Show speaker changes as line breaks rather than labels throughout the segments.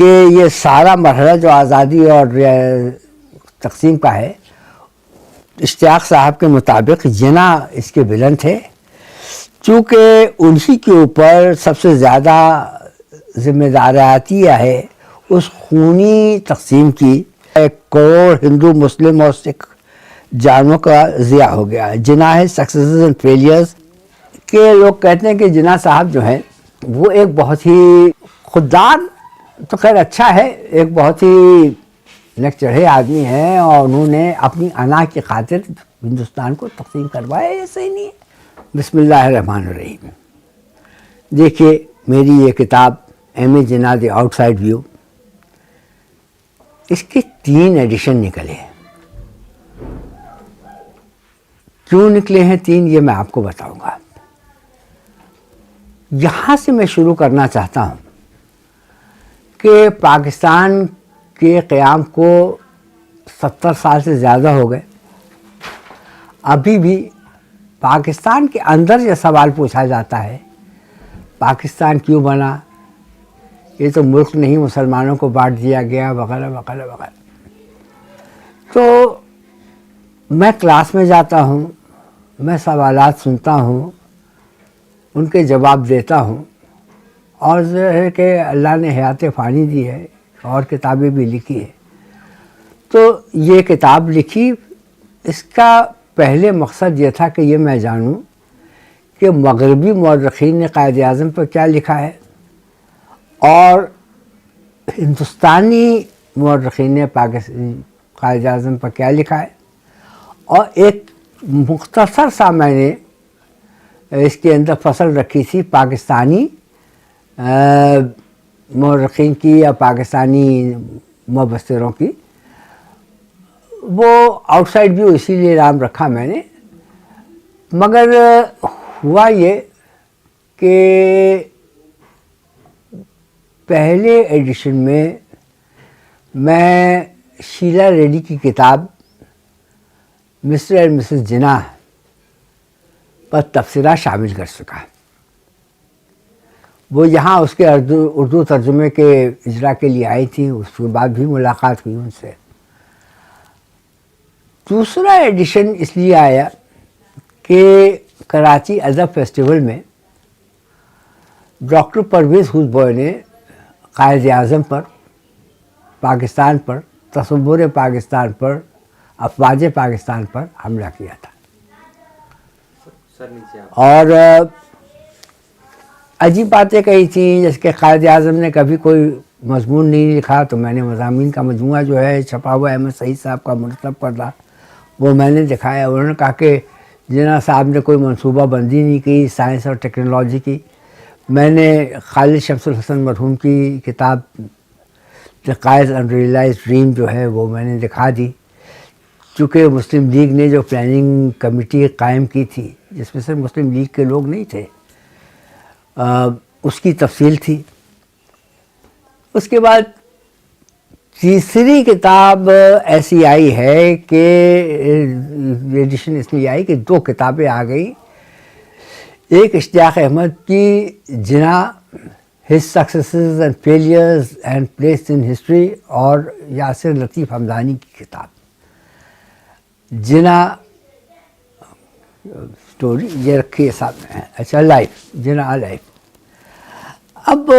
کہ یہ سارا مرحلہ جو آزادی اور تقسیم کا ہے، اشتیاق صاحب کے مطابق جناح اس کے ویلن تھے، چونکہ انہی کے اوپر سب سے زیادہ ذمہ داریاتی ہے اس خونی تقسیم کی۔ 1 کروڑ ہندو، مسلم اور سکھ جانوں کا ضیاع ہو گیا۔ جناح ہے سکسیسز اینڈ فیلیئرز کے لوگ کہتے ہیں کہ جناح صاحب جو ہیں وہ ایک بہت ہی خوددار تو خیر اچھا ہے، ایک بہت ہی نیک چڑھے آدمی ہیں، اور انہوں نے اپنی انا کی خاطر ہندوستان کو تقسیم کروایا، یہ صحیح نہیں ہے۔ بسم اللہ الرحمن الرحیم۔ دیکھیے میری یہ کتاب M A Jinnah the outside view, اس کے 3 ایڈیشن نکلے ہیں۔ کیوں نکلے ہیں 3 یہ میں آپ کو بتاؤں گا۔ یہاں سے میں شروع کرنا چاہتا ہوں کہ پاکستان کے قیام کو 70 سال سے زیادہ ہو گئے، ابھی بھی پاکستان کے اندر یہ سوال پوچھا جاتا ہے پاکستان کیوں بنا، یہ تو ملک نہیں مسلمانوں کو بانٹ دیا گیا وغیرہ وغیرہ وغیرہ۔ تو میں کلاس میں جاتا ہوں، میں سوالات سنتا ہوں، ان کے جواب دیتا ہوں، اور جو ہے کہ اللہ نے حیات فانی دی ہے اور کتابیں بھی لکھی ہے۔ تو یہ کتاب لکھی، اس کا پہلے مقصد یہ تھا کہ یہ میں جانوں کہ مغربی مورخین نے قائد اعظم پر کیا لکھا ہے اور ہندوستانی مورخین نے قائد اعظم پر کیا لکھا ہے، اور ایک مختصر سا میں نے اس کے اندر فصل رکھی تھی پاکستانی مورخین کی یا پاکستانی مبصروں کی۔ وہ آؤٹ سائڈ ویو اسی لیے نام رکھا میں نے، مگر ہوا یہ کہ پہلے ایڈیشن میں شیلا ریڈی کی کتاب مسٹر اینڈ مسز جناح پر تبصرہ شامل کر سکا۔ وہ یہاں اس کے اردو ترجمے کے اجرا کے لیے آئی تھی، اس کے بعد بھی ملاقات ہوئی ان سے۔ دوسرا ایڈیشن اس لیے آیا کہ کراچی ادب فیسٹیول میں ڈاکٹر پرویز ہوسبوئے نے قائد اعظم پر، پاکستان پر، تصور پاکستان پر، افواج پاکستان پر حملہ کیا تھا، اور عجیب باتیں کہی تھیں، جیسے کہ قائد اعظم نے کبھی کوئی مضمون نہیں لکھا تو میں نے مضامین کا مجموعہ جو ہے چھپا ہوا احمد سعید صاحب کا مرتب کردہ وہ میں نے دکھایا۔ انہوں نے کہا کہ جناح صاحب نے کوئی منصوبہ بندی نہیں کی سائنس اور ٹیکنالوجی کی۔ میں نے خالد شمس الحسن مرحوم کی کتاب دی قائد's unrealized ڈریم جو ہے وہ میں نے دکھا دی، چونکہ مسلم لیگ نے جو پلاننگ کمیٹی قائم کی تھی جس میں سے مسلم لیگ کے لوگ نہیں تھے، اس کی تفصیل تھی۔ اس کے بعد تیسری کتاب ایسی آئی ہے کہ ایڈیشن اس لیے آئی کہ 2 کتابیں آ گئی، ایک اشتیاق احمد کی Jinnah his successes and failures and place in history, اور یاسر لطیف حمدانی کی کتاب جناح اسٹوری، یہ رکھی ہے ساتھ میں، اچھا لائف، جناح لائف۔ اب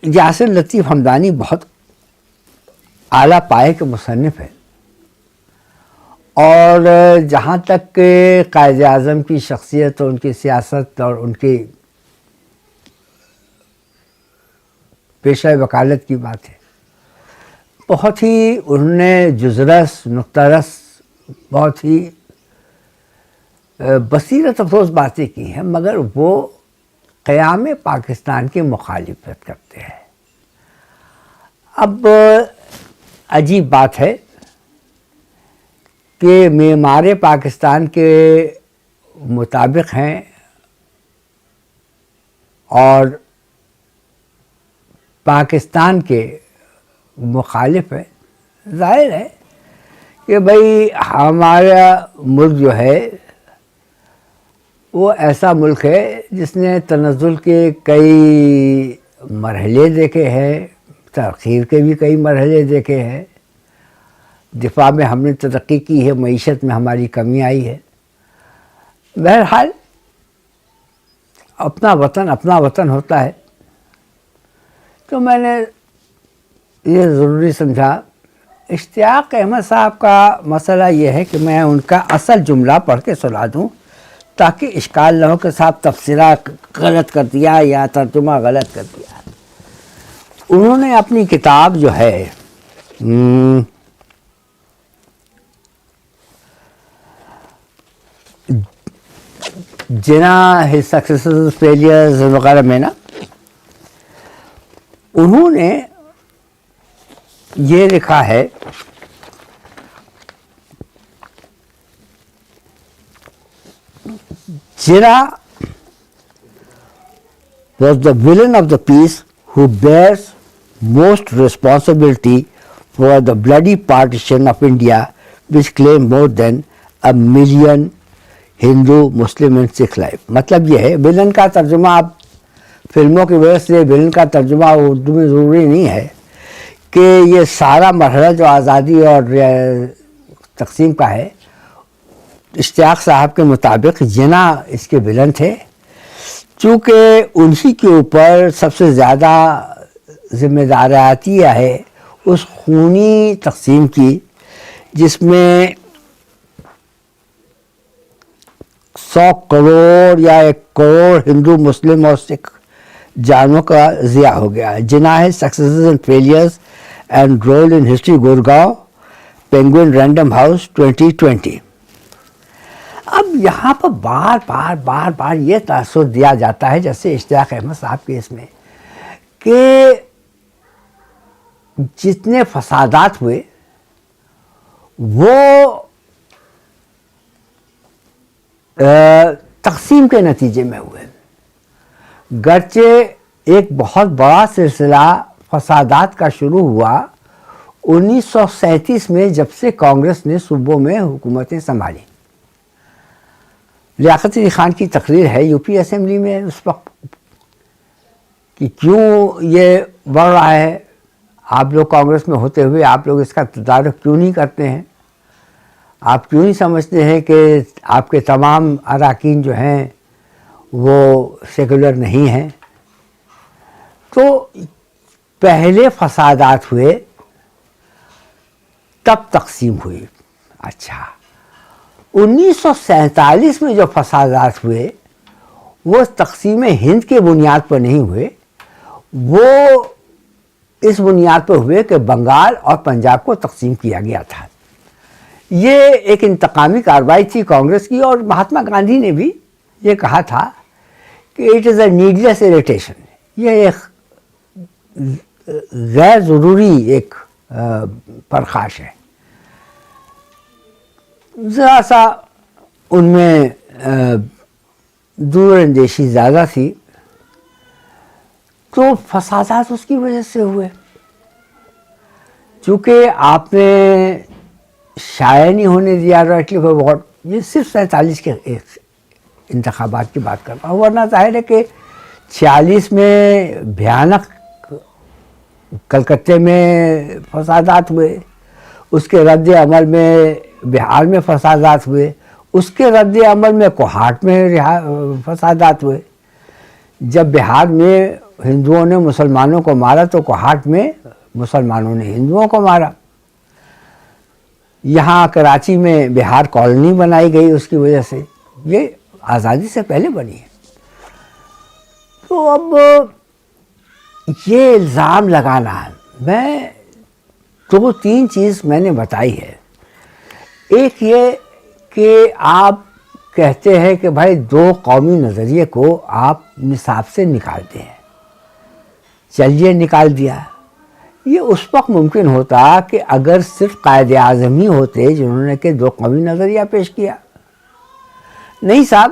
یاسر لطیف حمدانی بہت اعلیٰ پائے کے مصنف ہے، اور جہاں تک کہ قائد اعظم کی شخصیت اور ان کی سیاست اور ان کی پیشہ وکالت کی بات ہے، بہت ہی انہوں نے جزرس، نقطہ رس، بہت ہی بصیرت افروز باتیں کی ہیں، مگر وہ قیام پاکستان کی مخالفت کرتے ہیں۔ اب عجیب بات ہے کہ معمار پاکستان کے مطابق ہیں اور پاکستان کے مخالف ہے۔ ظاہر ہے کہ بھئی ہمارا ملک جو ہے وہ ایسا ملک ہے جس نے تنزل کے کئی مرحلے دیکھے ہیں، تاخیر کے بھی کئی مرحلے دیکھے ہیں. دفاع میں ہم نے ترقی کی ہے, معیشت میں ہماری کمی آئی ہے. بہرحال اپنا وطن ہوتا ہے. تو میں نے یہ ضروری سمجھا. اشتیاق احمد صاحب کا مسئلہ یہ ہے کہ میں ان کا اصل جملہ پڑھ کے سنا دوں تاکہ اشکال نہ ہو کہ صاحب تفسیرہ غلط کر دیا یا ترجمہ غلط کر دیا. انہوں نے اپنی کتاب جو ہے جنا ہز سکسیسز فیلیئرز وغیرہ میں نا, انہوں نے یہ لکھا ہے Jinnah was the villain of the piece who bears most responsibility for the bloody partition of India which claimed more than 1 million Hindu, Muslim and Sikh life. مطلب یہ ہے, ویلن کا ترجمہ آپ فلموں کی وجہ سے ویلن کا ترجمہ اردو میں ضروری نہیں ہے کہ یہ سارا مرحلہ جو آزادی اور تقسیم کا ہے, اشتیاق صاحب کے مطابق جناح اس کے ویلن تھے, چونکہ انہی کے اوپر سب سے زیادہ ذمہ داریاتی ہے اس خونی تقسیم کی جس میں 100 کروڑ یا 1 کروڑ ہندو, مسلم اور سکھ جانوں کا ضیاع ہو گیا. Jinnah successes and failures and role in history, Gurgaon, Penguin Random House 2020. اب یہاں پر بار بار یہ تاثر دیا جاتا ہے جیسے اشتیاق احمد صاحب کے اس میں کہ جتنے فسادات ہوئے وہ تقسیم کے نتیجے میں ہوئے. گرچہ ایک بہت بڑا سلسلہ فسادات کا شروع ہوا 1937 میں جب سے کانگریس نے صوبوں میں حکومتیں سنبھالی. لیاقت علی خان کی تقریر ہے یو پی اسمبلی میں اس وقت کہ کیوں یہ بڑھ رہا ہے, آپ لوگ کانگریس میں ہوتے ہوئے آپ لوگ اس کا تدارک کیوں نہیں کرتے ہیں, آپ کیوں نہیں سمجھتے ہیں کہ آپ کے تمام اراکین جو ہیں وہ سیکولر نہیں ہیں. تو پہلے فسادات ہوئے تب تقسیم ہوئی. اچھا 1947 میں جو فسادات ہوئے وہ تقسیم ہند کے بنیاد پر نہیں ہوئے, وہ اس بنیاد پر ہوئے کہ بنگال اور پنجاب کو تقسیم کیا گیا تھا. یہ ایک انتقامی کارروائی تھی کانگریس کی, اور مہاتما گاندھی نے بھی یہ کہا تھا کہ اٹ از اے نیڈلیس اریٹیشن, یہ ایک غیر ضروری ایک پرخاش ہے. ذرا سا ان میں دور اندیشی زیادہ تھی تو فسادات اس کی وجہ سے ہوئے. چونکہ آپ نے شائع نہیں ہونے دیا رائٹ لی فار واٹ, یہ صرف 47 کے انتخابات کی بات کر رہا ہوں, ورنہ ظاہر ہے کہ 46 میں بھیانک کلکتے میں فسادات ہوئے, اس کے رد عمل میں بہار میں فسادات ہوئے, اس کے رد عمل میں کوہاٹ میں فسادات ہوئے. جب بہار میں ہندوؤں نے مسلمانوں کو مارا تو کوہاٹ میں مسلمانوں نے ہندوؤں کو مارا. یہاں کراچی میں بہار کالونی بنائی گئی اس کی وجہ سے, یہ آزادی سے پہلے بنی ہے. تو اب یہ الزام لگانا, میں 2-3 چیز میں نے بتائی ہے. ایک یہ کہ آپ کہتے ہیں کہ بھائی 2 قومی نظریے کو آپ نصاب سے نکالتے ہیں, چلیے نکال دیا. یہ اس وقت ممکن ہوتا کہ اگر صرف قائد اعظم ہی ہوتے جنہوں نے کہ 2 قومی نظریہ پیش کیا. نہیں صاحب,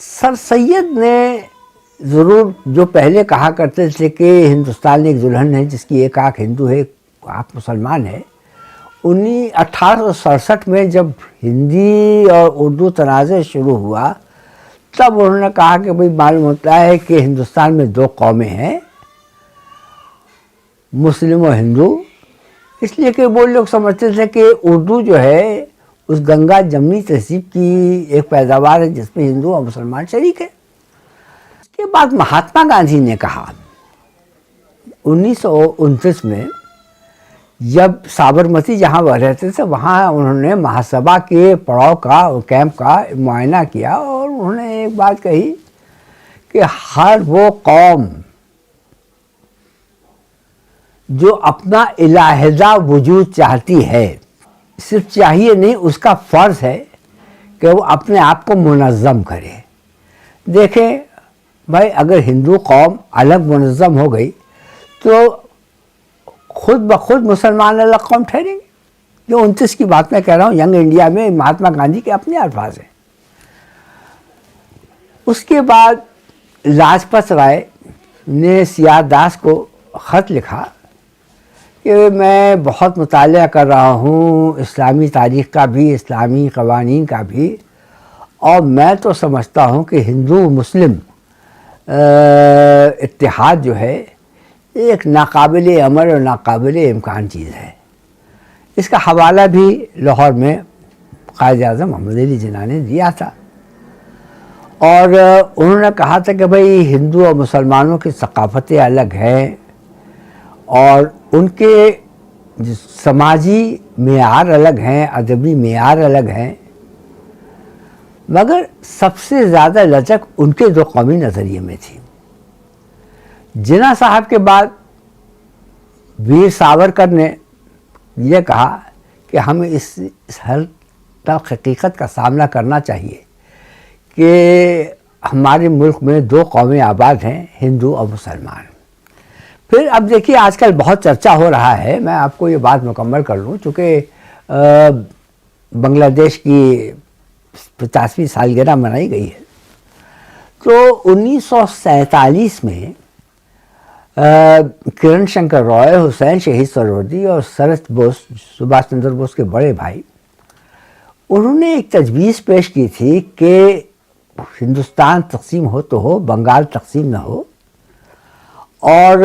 سر سید نے ضرور, جو پہلے کہا کرتے تھے کہ ہندوستان ایک دلہن ہے جس کی ایک آنکھ ہندو ہے, آپ مسلمان ہے, 1867 میں جب ہندی اور اردو تنازع شروع ہوا تب انہوں نے کہا کہ بھئی معلوم ہوتا ہے کہ ہندوستان میں 2 قومیں ہیں, مسلم و ہندو، اس لیے کہ وہ لوگ سمجھتے تھے کہ اردو جو ہے اس گنگا جمنی تہذیب کی ایک پیداوار ہے جس میں ہندو اور مسلمان شریک ہے۔ اس کے بعد مہاتما گاندھی نے کہا 1929 میں، جب سابرمتی جہاں وہ رہتے تھے وہاں انہوں نے مہاسبھا کے پڑاؤ کا کیمپ کا معائنہ کیا، اور انہوں نے ایک بات کہی کہ ہر وہ قوم جو اپنا علیحدہ وجود چاہتی ہے، صرف چاہیے نہیں، اس کا فرض ہے کہ وہ اپنے آپ کو منظم کرے۔ دیکھیں بھائی، اگر ہندو قوم الگ منظم ہو گئی تو خود بخود مسلمان الگ قوم ٹھہریں گے۔ جو 29 کی بات میں کہہ رہا ہوں، ینگ انڈیا میں مہاتما گاندھی کے اپنے الفاظ ہیں۔ اس کے بعد لاجپت رائے نے سیاہ داس کو خط لکھا کہ میں بہت مطالعہ کر رہا ہوں اسلامی تاریخ کا بھی، اسلامی قوانین کا بھی، اور میں تو سمجھتا ہوں کہ ہندو مسلم اتحاد جو ہے ایک ناقابل عمل اور ناقابل امکان چیز ہے۔ اس کا حوالہ بھی لاہور میں قائد اعظم محمد علی جناح نے دیا تھا، اور انہوں نے کہا تھا کہ بھئی ہندو اور مسلمانوں کی ثقافتیں الگ ہیں اور ان کے سماجی معیار الگ ہیں، ادبی معیار الگ ہیں، مگر سب سے زیادہ لچک ان کے دو قومی نظریے میں تھی۔ جناح صاحب کے بعد ویر ساورکر نے یہ کہا کہ ہمیں اس حل تلخ حقیقت کا سامنا کرنا چاہیے کہ ہمارے ملک میں دو قومیں آباد ہیں، ہندو اور مسلمان۔ پھر اب دیکھیے آج کل بہت چرچا ہو رہا ہے، میں آپ کو یہ بات مکمل کر لوں، چونکہ بنگلہ دیش کی 50ویں سالگرہ منائی گئی ہے، تو 1947 میں کرن شنکر رائے، حسین شہید سروردی اور شرت بوس، سبھاش چندر بوس کے بڑے بھائی، انہوں نے ایک تجویز پیش کی تھی کہ ہندوستان تقسیم ہو تو ہو، بنگال تقسیم نہ ہو، اور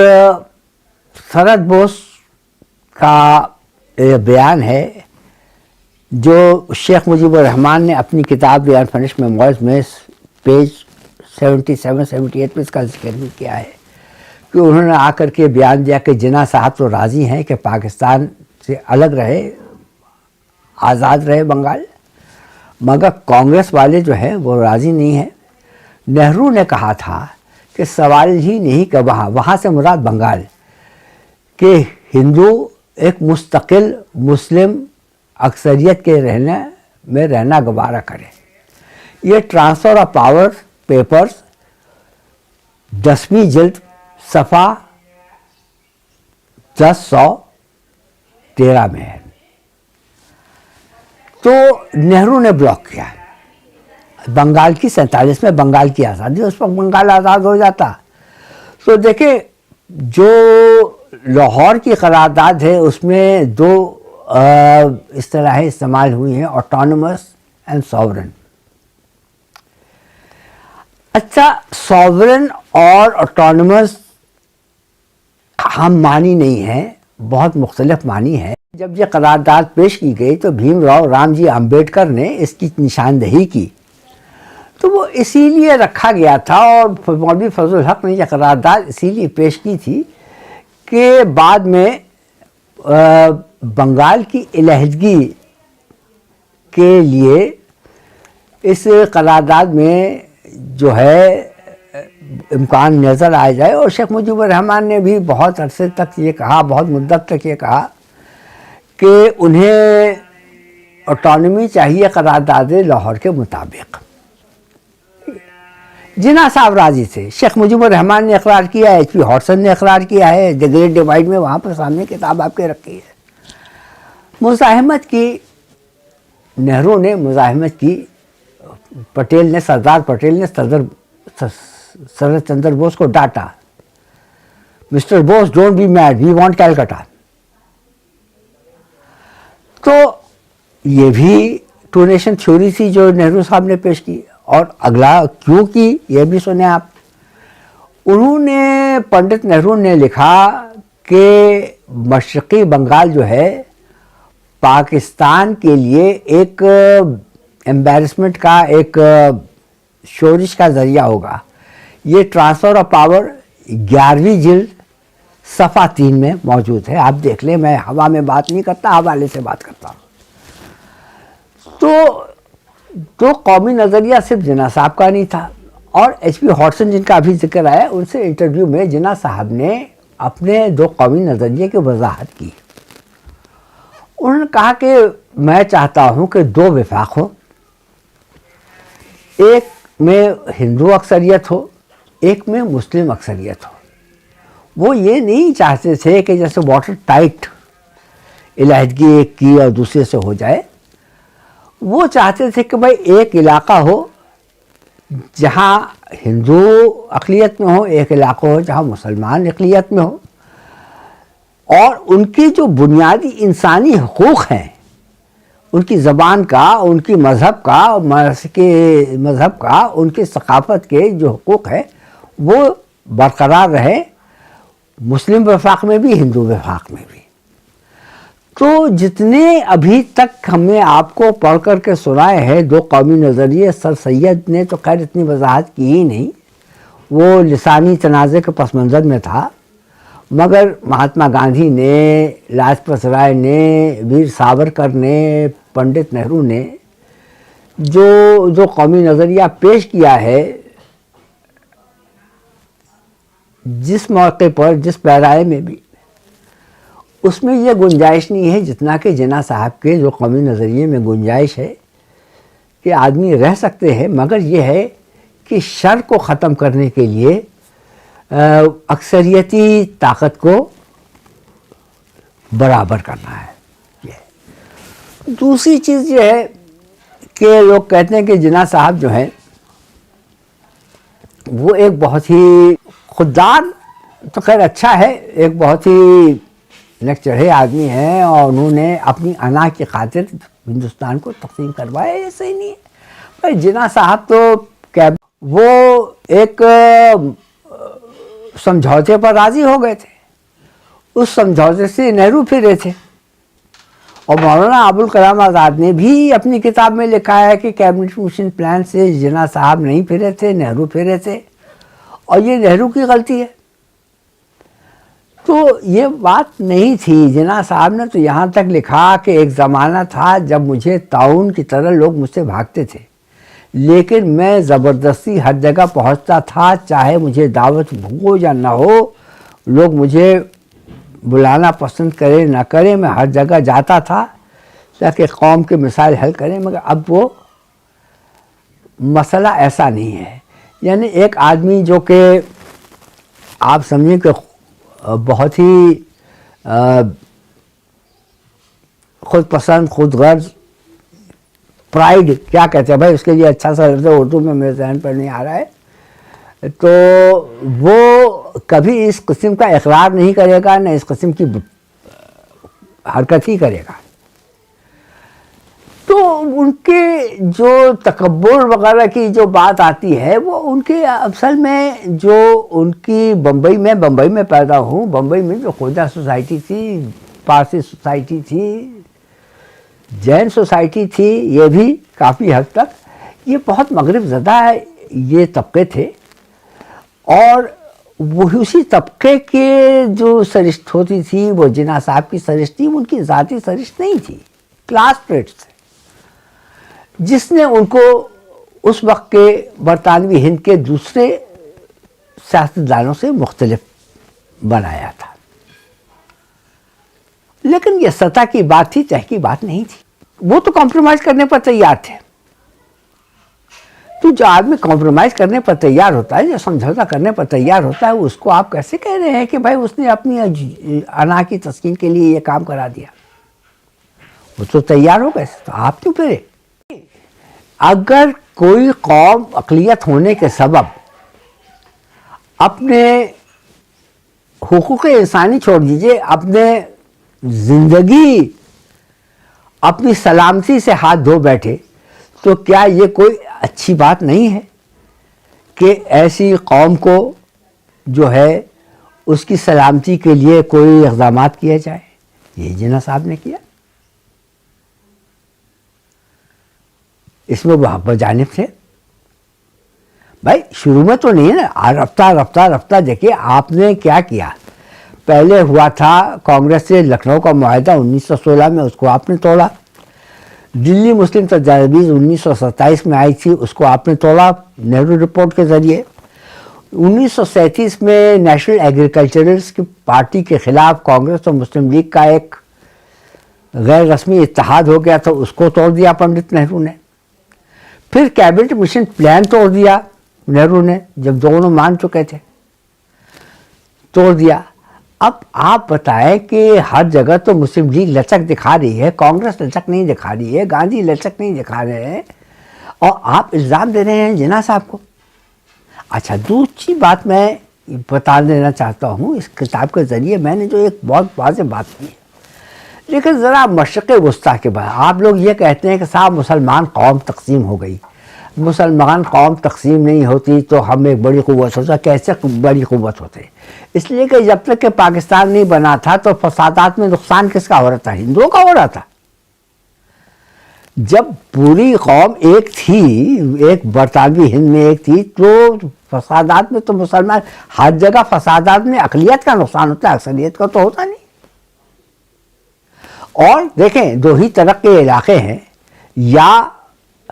شرت بوس کا بیان ہے جو شیخ مجیب الرحمان نے اپنی کتاب دی انفنشڈ میموائرز میں پیج 77-78 پہ اس کا ذکر بھی کیا ہے کہ انہوں نے آ کر کے بیان دیا کہ جناح صاحب تو راضی ہیں کہ پاکستان سے الگ رہے، آزاد رہے بنگال، مگر کانگریس والے جو ہیں وہ راضی نہیں ہیں۔ نہرو نے کہا تھا کہ سوال ہی نہیں کہ وہاں سے مراد بنگال، کہ ہندو ایک مستقل مسلم اکثریت کے رہنا گوارا کرے۔ یہ ٹرانسفر آف پاور پیپرز 10ویں جلد صفحہ 1013 میں ہے۔ تو نہرو نے بلاک کیا بنگال کی 47 میں بنگال کی آزادی، اس وقت بنگال آزاد ہو جاتا۔ تو دیکھیں جو لاہور کی قرارداد ہے اس میں دو اصطلاحیں استعمال ہوئی ہیں، آٹونومس اینڈ ساورن۔ اچھا، ساورن اور آٹونومس ہم معنی نہیں ہیں، بہت مختلف معنی ہے۔ جب یہ قرارداد پیش کی گئی تو بھیم راؤ رام جی امبیڈکر نے اس کی نشاندہی کی، تو وہ اسی لیے رکھا گیا تھا، اور مولوی فضل الحق نے یہ قرارداد اسی لیے پیش کی تھی کہ بعد میں بنگال کی علیحدگی کے لیے اس قرارداد میں جو ہے امکان نظر آ جائے۔ اور شیخ مجیب الرحمان نے بھی بہت عرصے تک یہ کہا، بہت مدت تک یہ کہا کہ انہیں آٹونومی چاہیے قرارداد لاہور کے مطابق۔ جناح صاحب راضی تھے، شیخ مجیب الرحمان نے اقرار کیا ہے، ایچ پی ہاٹسن نے اقرار کیا ہے، دی گریٹ ڈیوائڈ میں وہاں پر سامنے کتاب آپ کے رکھی ہے۔ مزاحمت کی، نہرو نے مزاحمت کی، پٹیل نے، سردار پٹیل نے شرت چندر بوس کو ڈانٹا، mister Bose don't be mad, we want Calcutta. تو یہ بھی ٹو نیشن تھیوری تھی جو نہرو صاحب نے پیش کی، اور اگلا کیوں کی یہ بھی سنیں آپ۔ انہوں نے، پنڈت نہرو نے لکھا کہ مشرقی بنگال جو ہے پاکستان کے لیے ایک ایمبیرسمنٹ کا، ایک شورش کا ذریعہ ہوگا. یہ ٹرانسفر آف پاور 11ویں جلد صفحہ 3 میں موجود ہے، آپ دیکھ لیں. میں ہوا میں بات نہیں کرتا، حوالے سے بات کرتا ہوں. تو قومی نظریہ صرف جناح صاحب کا نہیں تھا، اور ایچ پی ہاٹسن جن کا ابھی ذکر آیا، ان سے انٹرویو میں جناح صاحب نے اپنے 2 قومی نظریے کی وضاحت کی. انہوں نے کہا کہ میں چاہتا ہوں کہ 2 وفاق ہو، ایک میں ہندو اکثریت ہو، ایک میں مسلم اکثریت ہو. وہ یہ نہیں چاہتے تھے کہ جیسے واٹر ٹائٹ علیحدگی ایک کی اور دوسرے سے ہو جائے. وہ چاہتے تھے کہ بھائی ایک علاقہ ہو جہاں ہندو اقلیت میں ہو، ایک علاقہ ہو جہاں مسلمان اقلیت میں ہو، اور ان کی جو بنیادی انسانی حقوق ہیں، ان کی زبان کا، ان کی مذہب کا، ان کی ثقافت کے جو حقوق ہیں وہ برقرار رہے، مسلم وفاق میں بھی، ہندو وفاق میں بھی. تو جتنے ابھی تک ہم نے آپ کو پڑھ کر کے سنائے ہیں 2 قومی نظریے، سر سید نے تو خیر اتنی وضاحت کی ہی نہیں، وہ لسانی تنازع کے پس منظر میں تھا. مگر مہاتما گاندھی نے، لاجپت رائے نے، ویر ساورکر نے، پنڈت نہرو نے جو قومی نظریہ پیش کیا ہے، جس موقع پر، جس پیرائے میں بھی، اس میں یہ گنجائش نہیں ہے جتنا کہ جناح صاحب کے جو قومی نظریے میں گنجائش ہے کہ آدمی رہ سکتے ہیں. مگر یہ ہے کہ شر کو ختم کرنے کے لیے اکثریتی طاقت کو برابر کرنا ہے. دوسری چیز یہ ہے کہ لوگ کہتے ہیں کہ جناح صاحب جو ہیں وہ ایک بہت ہی خوددار، تو خیر اچھا ہے، ایک بہت ہی نک چڑھے آدمی ہیں، اور انہوں نے اپنی انا کی خاطر ہندوستان کو تقسیم کروایا. یہ صحیح نہیں ہے. بھائی جناح صاحب تو وہ ایک سمجھوتے پر راضی ہو گئے تھے، اس سمجھوتے سے نہرو پھرے تھے. اور مولانا ابوالکلام آزاد نے بھی اپنی کتاب میں لکھا ہے کہ کیبنٹ مشن پلان سے جناح صاحب نہیں پھرے تھے، نہرو پھرے تھے، اور یہ نہرو کی غلطی ہے. تو یہ بات نہیں تھی. جناح صاحب نے تو یہاں تک لکھا کہ ایک زمانہ تھا جب مجھے طاعون کی طرح لوگ مجھ سے بھاگتے تھے، لیکن میں زبردستی ہر جگہ پہنچتا تھا، چاہے مجھے دعوت ہو یا نہ ہو، لوگ مجھے بلانا پسند کرے نہ کرے، میں ہر جگہ جاتا تھا تاکہ قوم کے مسائل حل کریں. مگر اب وہ مسئلہ ایسا نہیں ہے. یعنی ایک آدمی جو کہ آپ سمجھیں کہ بہت ہی خود پسند، خود غرض، پرائیڈ کیا کہتے ہیں بھائی، اس کے لیے اچھا سا لفظ اردو میں میرے ذہن پر نہیں آ رہا ہے، تو وہ کبھی اس قسم کا اقرار نہیں کرے گا، نہ اس قسم کی حرکت ہی کرے گا. تو ان کے جو تکبر وغیرہ کی جو بات آتی ہے، وہ ان کے اصل میں جو ان کی بمبئی میں پیدا ہوں، بمبئی میں جو کھوجا سوسائٹی تھی، پارسی سوسائٹی تھی، جین سوسائٹی تھی، یہ بھی کافی حد تک یہ بہت مغرب زدہ یہ طبقے تھے. اور وہی اسی طبقے کے جو سرشت ہوتی تھی وہ جناح صاحب کی سرشت تھی، ان کی ذاتی سرشت نہیں تھی، کلاس ٹریٹس تھے، جس نے ان کو اس وقت کے برطانوی ہند کے دوسرے سیاستدانوں سے مختلف بنایا تھا. لیکن یہ سطح کی بات تھی، تہ کی بات نہیں تھی. وہ تو کمپرومائز کرنے پر تیار تھے. تو جو آدمی کمپرومائز کرنے پر تیار ہوتا ہے، جو سمجھوتا کرنے پر تیار ہوتا ہے، اس کو آپ کیسے کہہ رہے ہیں کہ بھائی اس نے اپنی انا کی تسکین کے لیے یہ کام کرا دیا؟ وہ تو تیار ہو گئے، تو آپ کیوں پھرے؟ اگر کوئی قوم اقلیت ہونے کے سبب اپنے حقوق انسانی چھوڑ دیجئے، اپنے زندگی، اپنی سلامتی سے ہاتھ دھو بیٹھے، تو کیا یہ کوئی اچھی بات نہیں ہے کہ ایسی قوم کو جو ہے اس کی سلامتی کے لیے کوئی اقدامات کیے جائے. یہ جناح صاحب نے کیا. اس میں وہ بجانب تھے. بھائی شروع میں تو نہیں ہے نا, رفتہ دیکھیے آپ نے کیا کیا. پہلے ہوا تھا کانگریس سے لکھنؤ کا معاہدہ 1916 میں, اس کو آپ نے توڑا. دلی مسلم تجاویز 1927 میں آئی تھی, اس کو آپ نے توڑا نہرو رپورٹ کے ذریعے. 1937 میں نیشنل ایگریکلچرلز کی پارٹی کے خلاف کانگریس اور مسلم لیگ کا ایک غیر رسمی اتحاد ہو گیا تھا, اس کو توڑ دیا پنڈت نہرو نے. پھر کیبنٹ مشن پلان توڑ دیا نہرو نے, جب دونوں مان چکے تھے توڑ دیا. اب آپ بتائیں کہ ہر جگہ تو مسلم لیگ لچک دکھا رہی ہے, کانگریس لچک نہیں دکھا رہی ہے, گاندھی لچک نہیں دکھا رہے ہیں, اور آپ الزام دے رہے ہیں جناح صاحب کو. اچھا دوسری بات میں بتا دینا چاہتا ہوں, اس کتاب کے ذریعے میں نے جو ایک بہت واضح بات کی ہے, لیکن ذرا مشرق وسطیٰ کے بعد آپ لوگ یہ کہتے ہیں کہ صاحب مسلمان قوم تقسیم ہو گئی. مسلمان قوم تقسیم نہیں ہوتی تو ہم ایک بڑی قوت ہوتا. کیسے بڑی قوت ہوتے؟ اس لیے کہ جب تک کہ پاکستان نہیں بنا تھا تو فسادات میں نقصان کس کا ہو رہا تھا؟ ہندوؤں کا ہو رہا تھا. جب پوری قوم ایک تھی, ایک برطانوی ہند میں ایک تھی, تو فسادات میں تو مسلمان, ہر جگہ فسادات میں اقلیت کا نقصان ہوتا ہے, اکثریت کا تو ہوتا نہیں. اور دیکھیں دو ہی طرح کے علاقے ہیں, یا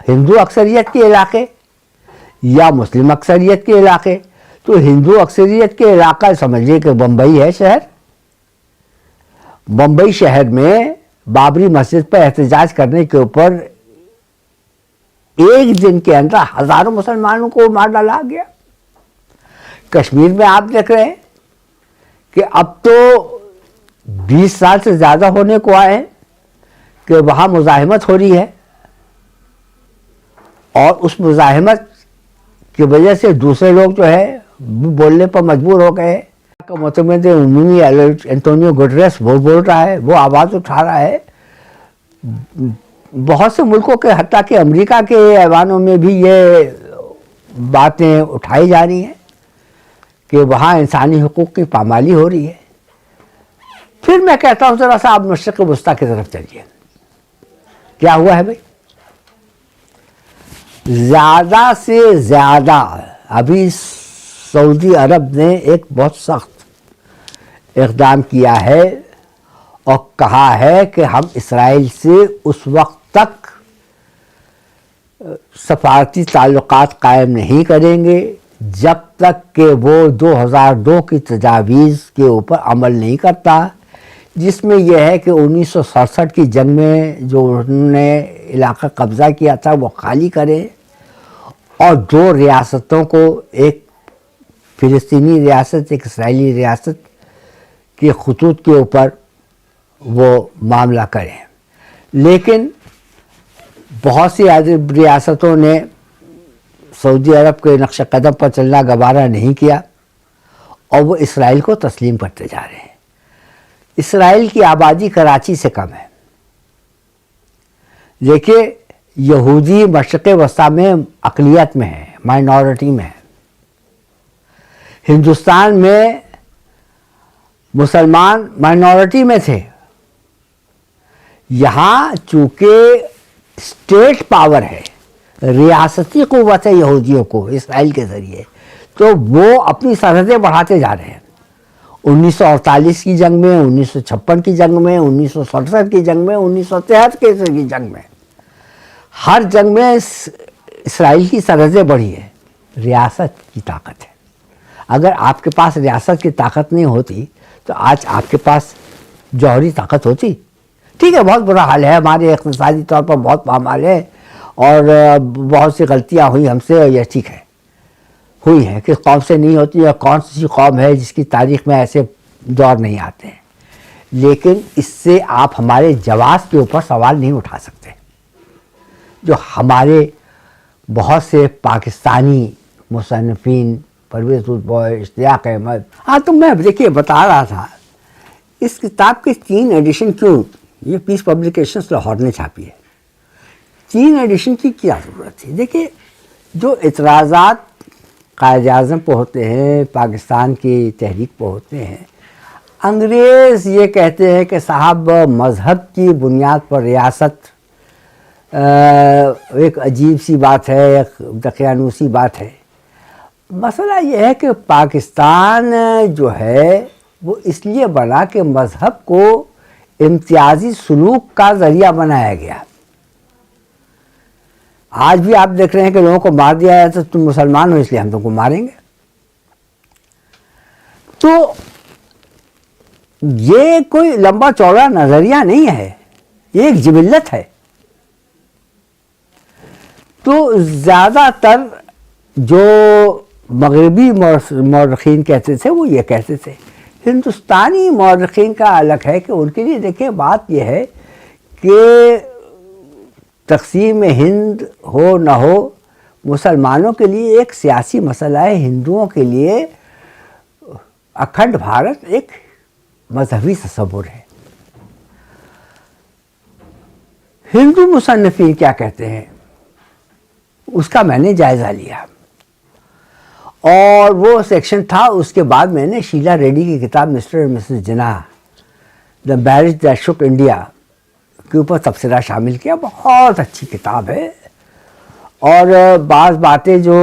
ہندو اکثریت کے علاقے یا مسلم اکثریت کے علاقے. تو ہندو اکثریت کے علاقہ سمجھیے کہ بمبئی ہے شہر. بمبئی شہر میں بابری مسجد پر احتجاج کرنے کے اوپر ایک دن کے اندر ہزاروں مسلمانوں کو مار ڈالا گیا. کشمیر میں آپ دیکھ رہے ہیں کہ اب تو 20 سال سے زیادہ ہونے کو آئے ہیں کہ وہاں مزاحمت ہو رہی ہے, اور اس مزاحمت کی وجہ سے دوسرے لوگ جو ہے بولنے پر مجبور ہو گئے. متمد عمومی انتونیو گٹریس وہ بول رہا ہے, وہ آواز اٹھا رہا ہے. بہت سے ملکوں کے حتیٰ کہ امریکہ کے ایوانوں میں بھی یہ باتیں اٹھائی جا رہی ہیں کہ وہاں انسانی حقوق کی پامالی ہو رہی ہے. پھر میں کہتا ہوں ذرا سا آپ مشرق وسطیٰ کی طرف چلیے. کیا ہوا ہے بھائی؟ زیادہ سے زیادہ ابھی سعودی عرب نے ایک بہت سخت اقدام کیا ہے اور کہا ہے کہ ہم اسرائیل سے اس وقت تک سفارتی تعلقات قائم نہیں کریں گے جب تک کہ وہ 2002 کی تجاویز کے اوپر عمل نہیں کرتا, جس میں یہ ہے کہ 1967 کی جنگ میں جو انہوں نے علاقہ قبضہ کیا تھا وہ خالی کرے, اور 2 ریاستوں کو, ایک فلسطینی ریاست ایک اسرائیلی ریاست کے خطوط کے اوپر وہ معاملہ کریں. لیکن بہت سی عرب ریاستوں نے سعودی عرب کے نقش قدم پر چلنا گوارا نہیں کیا, اور وہ اسرائیل کو تسلیم کرتے جا رہے ہیں. اسرائیل کی آبادی کراچی سے کم ہے. دیکھیے یہودی مشرق وسطیٰ میں اقلیت میں ہے, مائنورٹی میں ہے. ہندوستان میں مسلمان مائنورٹی میں تھے. یہاں چونکہ اسٹیٹ پاور ہے, ریاستی قوت ہے یہودیوں کو اسرائیل کے ذریعے, تو وہ اپنی سرحدیں بڑھاتے جا رہے ہیں. 1948 کی جنگ میں, 1956 کی جنگ میں, 1967 کی جنگ میں, 1973 کی جنگ میں, ہر جنگ میں اسرائیل کی سرحدیں بڑھی ہے. ریاست کی طاقت ہے. اگر آپ کے پاس ریاست کی طاقت نہیں ہوتی تو آج آپ کے پاس جوہری طاقت ہوتی. ٹھیک ہے, بہت برا حال ہے, ہمارے اقتصادی طور پر بہت پامال ہے, اور بہت سی غلطیاں ہوئی ہم سے, اور یہ ٹھیک ہے ہوئی ہیں. کس قوم سے نہیں ہوتی, اور کون سی قوم ہے جس کی تاریخ میں ایسے دور نہیں آتے ہیں. لیکن اس سے آپ ہمارے جواز کے اوپر سوال نہیں اٹھا سکتے. جو ہمارے بہت سے پاکستانی مصنفین, پرویز البوئے, اشتیاق احمد, ہاں تو میں دیکھیے بتا رہا تھا اس کتاب کے 3 ایڈیشن کیوں, یہ پیس پبلیکیشنز لاہور نے چھاپی ہے, 3 ایڈیشن کی کیا ضرورت تھی؟ دیکھیے جو اعتراضات قائد اعظم پہ ہوتے ہیں، پاکستان کی تحریک پہ ہوتے ہیں، انگریز یہ کہتے ہیں کہ صاحب مذہب کی بنیاد پر ریاست ایک عجیب سی بات ہے، ایک دقیانوسی بات ہے۔ مسئلہ یہ ہے کہ پاکستان جو ہے وہ اس لیے بنا کہ مذہب کو امتیازی سلوک کا ذریعہ بنایا گیا۔ آج بھی آپ دیکھ رہے ہیں کہ لوگوں کو مار دیا جاتا ہے، تم مسلمان ہو اس لیے ہم تم کو ماریں گے۔ تو یہ کوئی لمبا چوڑا نظریہ نہیں ہے، یہ ایک جبلت ہے۔ تو زیادہ تر جو مغربی مورخین کہتے تھے وہ یہ کہتے تھے۔ ہندوستانی مورخین کا الگ ہے کہ ان کے لیے دیکھیں بات یہ ہے کہ تقسیم ہند ہو نہ ہو، مسلمانوں کے لیے ایک سیاسی مسئلہ ہے، ہندوؤں کے لیے اکھنڈ بھارت ایک مذہبی تصور ہے۔ ہندو مصنفین کیا کہتے ہیں اس کا میں نے جائزہ لیا، اور وہ سیکشن تھا، اس کے بعد میں نے شیلا ریڈی کی کتاب mister and missus Jinnah the marriage that shook India کے اوپر تبصرہ شامل کیا۔ بہت اچھی کتاب ہے، اور بعض باتیں جو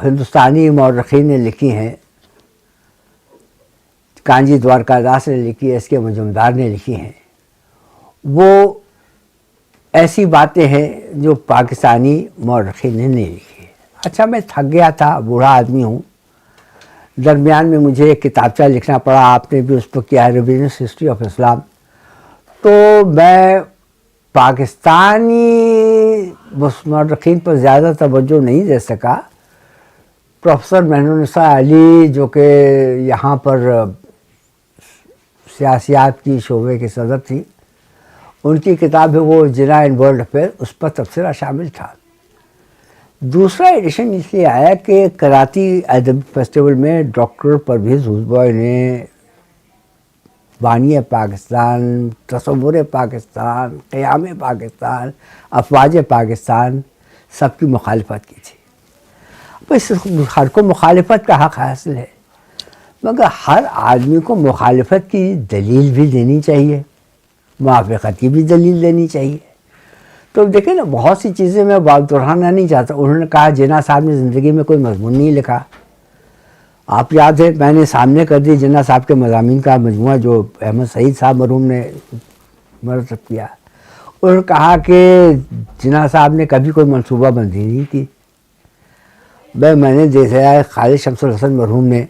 ہندوستانی مورخین نے لکھی ہیں، کانجی دوارکا داس نے لکھی ہے، اس کے مجمدار نے لکھی ہیں، وہ ایسی باتیں ہیں جو پاکستانی مورخین نے نہیں لکھی۔ اچھا میں تھک گیا تھا، بوڑھا آدمی ہوں، درمیان میں مجھے ایک کتابچہ لکھنا پڑا، آپ نے بھی اس پر کیا ہے، ریویژنس ہسٹری آف اسلام۔ تو میں پاکستانی مورخین پر زیادہ توجہ نہیں دے سکا۔ پروفیسر مہنور النساء علی جو کہ یہاں پر سیاسیات کی شعبے کے صدر تھی، ان کی کتاب ہے وہ جناح ان ورلڈ افیئر، اس پر تبصرہ شامل تھا۔ دوسرا ایڈیشن اس لیے آیا کہ کراتی ادبی فیسٹیول میں ڈاکٹر پرویز ہوسبوئے نے بانی پاکستان، تصور پاکستان، قیام پاکستان، افواج پاکستان سب کی مخالفت کی تھی۔ بس ہر کو مخالفت کا حق حاصل ہے، مگر ہر آدمی کو مخالفت کی دلیل بھی دینی چاہیے، موافقت کی بھی دلیل دینی چاہیے۔ تو دیکھیں نا، بہت سی چیزیں میں بات دہرانا نہیں چاہتا۔ انہوں نے کہا جناح صاحب نے زندگی میں کوئی مضمون نہیں لکھا۔ آپ یاد ہے میں نے سامنے کر دی جناح صاحب کے مضامین کا مجموعہ جو احمد سعید صاحب مرحوم نے مرتب کیا۔ انہوں نے کہا کہ جناح صاحب نے کبھی کوئی منصوبہ بندی نہیں کی۔ میں نے دیکھا ہے خالد شمس الحسن مرحوم نے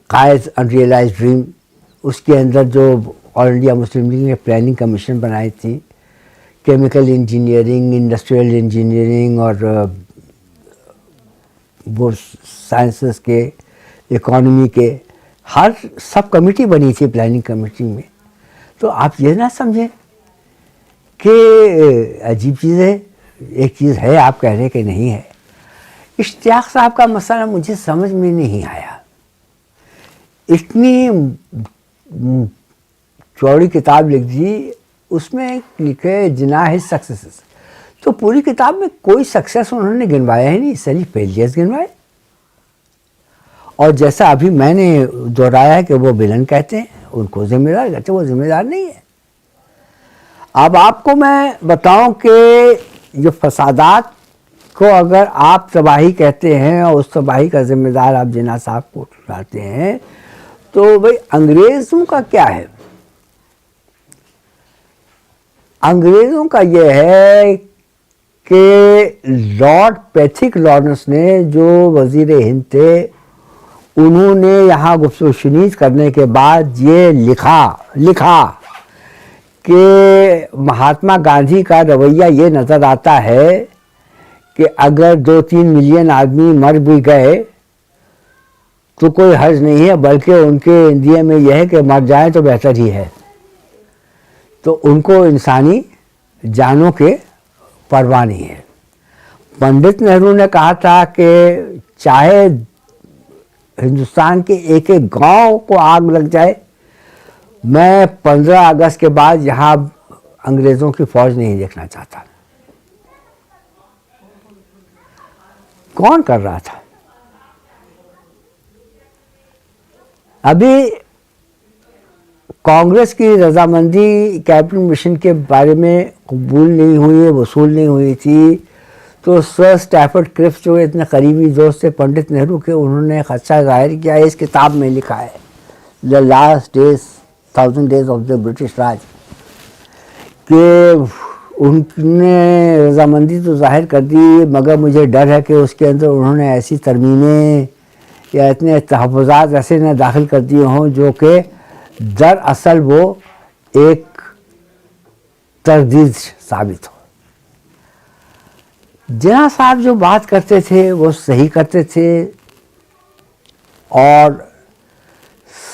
قائد انریلائز ڈریم، اس کے اندر جو آل انڈیا مسلم لیگ نے پلاننگ کمیشن بنائی تھی، کیمیکل انجینئرنگ، انڈسٹریل انجینئرنگ اور وہ سائنسز کے، اکانومی کے، ہر سب کمیٹی بنی تھی پلاننگ کمیٹی میں۔ تو آپ یہ نہ سمجھیں کہ عجیب چیز ہے، ایک چیز ہے آپ کہہ رہے کہ نہیں ہے۔ اشتیاق صاحب کا مسئلہ مجھے سمجھ میں نہیں آیا۔ اتنی چوڑی کتاب لکھ دی، اس میں لکھے جناح سکسیسز، تو پوری کتاب میں کوئی سکسیس انہوں نے گنوایا ہی نہیں، ساری فیلئرز گنوائے۔ اور جیسا ابھی میں نے دہرایا ہے کہ وہ ویلن کہتے ہیں، ان کو ذمہ دار کہتے ہیں، وہ ذمہ دار نہیں ہے۔ اب آپ کو میں بتاؤں کہ جو فسادات کو اگر آپ تباہی کہتے ہیں اور اس تباہی کا ذمہ دار آپ جناح صاحب کو ٹھہراتے ہیں، تو بھئی انگریزوں کا کیا ہے؟ انگریزوں کا یہ ہے کہ لارڈ پیتھک لارنس نے جو وزیر ہند تھے، انہوں نے یہاں گفت و شنید کرنے کے بعد یہ لکھا کہ مہاتما گاندھی کا رویہ یہ نظر آتا ہے کہ اگر 2-3 ملین آدمی مر بھی گئے تو کوئی حرج نہیں ہے، بلکہ ان کے اندیے میں یہ ہے کہ مر جائیں تو بہتر ہی ہے۔ تو ان کو انسانی جانوں کے پرواہ نہیں ہے۔ پنڈت نہرو نے کہا تھا کہ چاہے ہندوستان کے ایک ایک گاؤں کو آگ لگ جائے، میں 15 اگست کے بعد یہاں انگریزوں کی فوج نہیں دیکھنا چاہتا۔ کون کر رہا تھا؟ ابھی کانگریس کی رضامندی کیبنٹ مشن کے بارے میں قبول نہیں ہوئی، وصول نہیں ہوئی تھی، تو سر اسٹیفرڈ کرفٹ جو اتنے قریبی دوست تھے پنڈت نہرو کے، انہوں نے خدشہ ظاہر کیا ہے، اس کتاب میں لکھا ہے the last days 1000 days of the British Raj, کہ ان نے رضامندی تو ظاہر کر دی مگر مجھے ڈر ہے کہ اس کے اندر انہوں نے ایسی ترمیمیں یا اتنے تحفظات ایسے نہ داخل کر دیے ہوں جو کہ دراصل وہ ایک تردید ثابت ہو۔ جناح صاحب جو بات کرتے تھے وہ صحیح کرتے تھے اور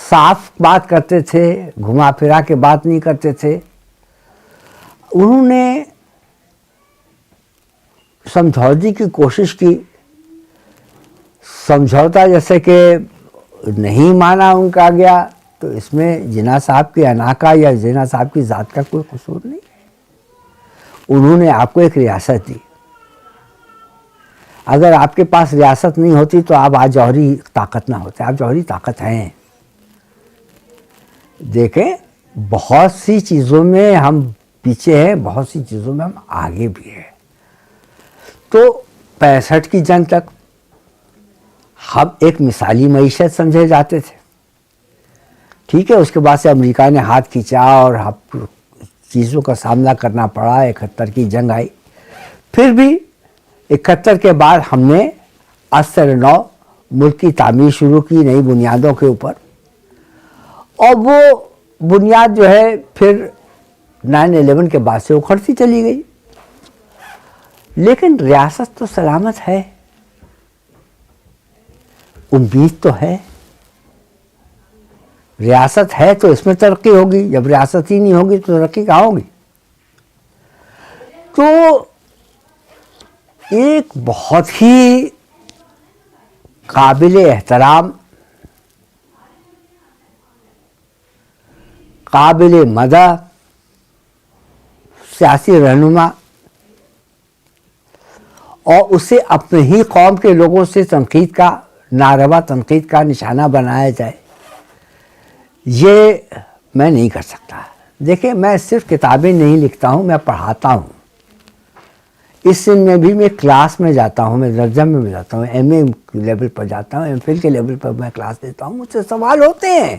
صاف بات کرتے تھے، گھما پھرا کے بات نہیں کرتے تھے۔ انہوں نے سمجھوتے کی کوشش کی، سمجھوتا جیسے کہ نہیں مانا ان کا گیا، تو اس میں جناح صاحب کی انا کا یا جناح صاحب کی ذات کا کوئی قصور نہیں ہے۔ انہوں نے آپ کو ایک ریاست دی، اگر آپ کے پاس ریاست نہیں ہوتی تو آپ آج جوہری طاقت نہ ہوتے، آپ جوہری طاقت ہیں۔ دیکھیں بہت سی چیزوں میں ہم پیچھے ہیں، بہت سی چیزوں میں ہم آگے بھی ہیں۔ تو 65 کی جنگ تک ہم ایک مثالی معیشت سمجھے جاتے تھے، ٹھیک ہے، اس کے بعد سے امریکہ نے ہاتھ کھینچا اور چیزوں کا سامنا کرنا پڑا، 71 کی جنگ آئی، پھر بھی 71 کے بعد ہم نے اثر نو ملک کی تعمیر شروع کی نئی بنیادوں کے اوپر، اور وہ بنیاد جو ہے پھر 9/11 کے بعد سے اکھڑتی چلی گئی، لیکن ریاست تو سلامت ہے، امید تو ہے، ریاست ہے تو اس میں ترقی ہوگی، جب ریاست ہی نہیں ہوگی تو ترقی کہاں ہوگی؟ تو ایک بہت ہی قابل احترام، قابل مدح سیاسی رہنما، اور اسے اپنے ہی قوم کے لوگوں سے تنقید کا، ناروا تنقید کا نشانہ بنایا جائے، یہ میں نہیں کر سکتا۔ دیکھیں میں صرف کتابیں نہیں لکھتا ہوں، میں پڑھاتا ہوں، اس سن میں بھی میں کلاس میں جاتا ہوں، میں درجہ میں جاتا ہوں، ایم اے لیول پر جاتا ہوں، ایم فل کے لیول پر میں کلاس دیتا ہوں، مجھ سے سوال ہوتے ہیں،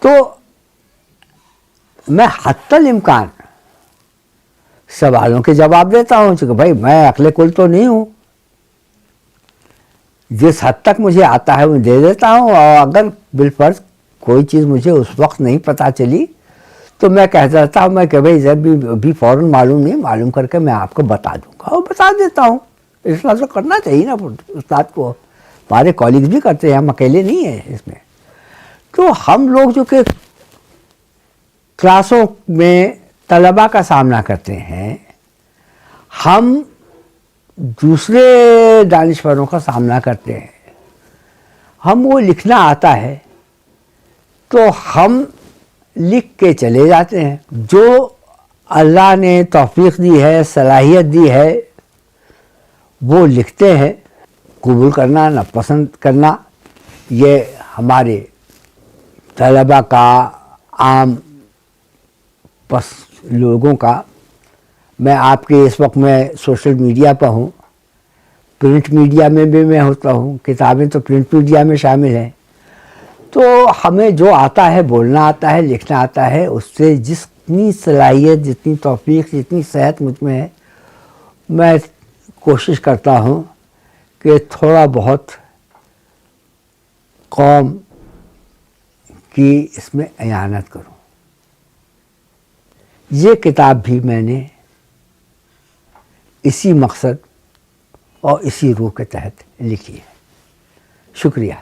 تو میں حتی الامکان سوالوں کے جواب دیتا ہوں، چونکہ بھائی میں عقل کل تو نہیں ہوں، جس حد تک مجھے آتا ہے وہ دے دیتا ہوں، اور اگر بالفرض کوئی چیز مجھے اس وقت نہیں پتہ چلی تو میں کہہ دیتا ہوں کہ بھائی جب بھی فوراً معلوم نہیں، معلوم کر کے میں آپ کو بتا دوں گا، اور بتا دیتا ہوں۔ اس طرح سے کرنا چاہیے نا استاد کو، ہمارے کالیگز بھی کرتے ہیں، ہم اکیلے نہیں ہیں اس میں۔ تو ہم لوگ جو کہ کلاسوں میں طلباء کا سامنا کرتے ہیں، ہم دوسرے دانشوروں کا سامنا کرتے ہیں، ہم وہ لکھنا آتا ہے تو ہم لکھ کے چلے جاتے ہیں، جو اللہ نے توفیق دی ہے، صلاحیت دی ہے، وہ لکھتے ہیں۔ قبول کرنا نہ پسند کرنا یہ ہمارے طلباء کا، عام لوگوں کا۔ میں آپ کے اس وقت میں سوشل میڈیا پر ہوں، پرنٹ میڈیا میں بھی میں ہوتا ہوں، کتابیں تو پرنٹ میڈیا میں شامل ہیں، تو ہمیں جو آتا ہے، بولنا آتا ہے، لکھنا آتا ہے، اس سے جتنی صلاحیت، جتنی توفیق، جتنی صحت مجھ میں ہے، میں کوشش کرتا ہوں کہ تھوڑا بہت قوم کی اس میں اعانت کروں۔ یہ کتاب بھی میں نے اسی مقصد اور اسی روح کے تحت لکھی ہے۔ شکریہ۔